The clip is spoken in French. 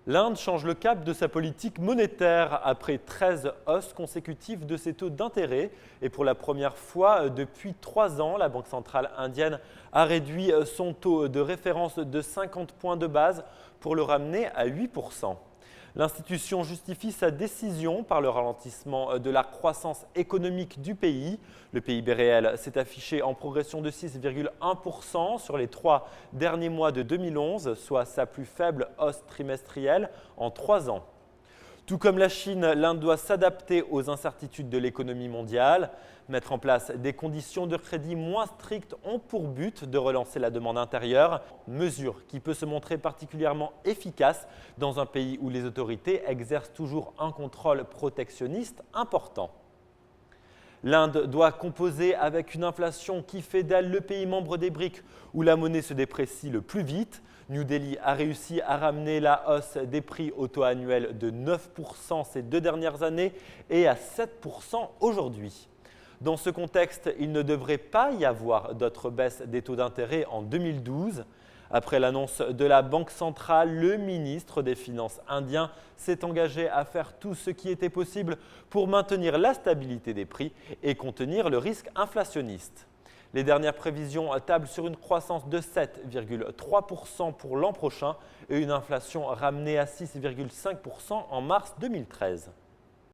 L'Inde change le cap de sa politique monétaire après 13 hausses consécutives de ses taux d'intérêt. Et pour la première fois depuis 3 ans, la Banque centrale indienne a réduit son taux de référence de 50 points de base pour le ramener à 8%. L'institution justifie sa décision par le ralentissement de la croissance économique du pays. Le PIB réel s'est affiché en progression de 6,1% sur les 3 derniers mois de 2011, soit sa plus faible hausse trimestrielle en 3 ans. Tout comme la Chine, l'Inde doit s'adapter aux incertitudes de l'économie mondiale. Mettre en place des conditions de crédit moins strictes ont pour but de relancer la demande intérieure, mesure qui peut se montrer particulièrement efficace dans un pays où les autorités exercent toujours un contrôle protectionniste important. L'Inde doit composer avec une inflation qui fait d'elle le pays membre des BRICS où la monnaie se déprécie le plus vite. New Delhi a réussi à ramener la hausse des prix au taux annuel de 9% ces 2 dernières années et à 7% aujourd'hui. Dans ce contexte, il ne devrait pas y avoir d'autres baisses des taux d'intérêt en 2012. Après l'annonce de la Banque centrale, le ministre des Finances indien s'est engagé à faire tout ce qui était possible pour maintenir la stabilité des prix et contenir le risque inflationniste. Les dernières prévisions tablent sur une croissance de 7,3% pour l'an prochain et une inflation ramenée à 6,5% en mars 2013.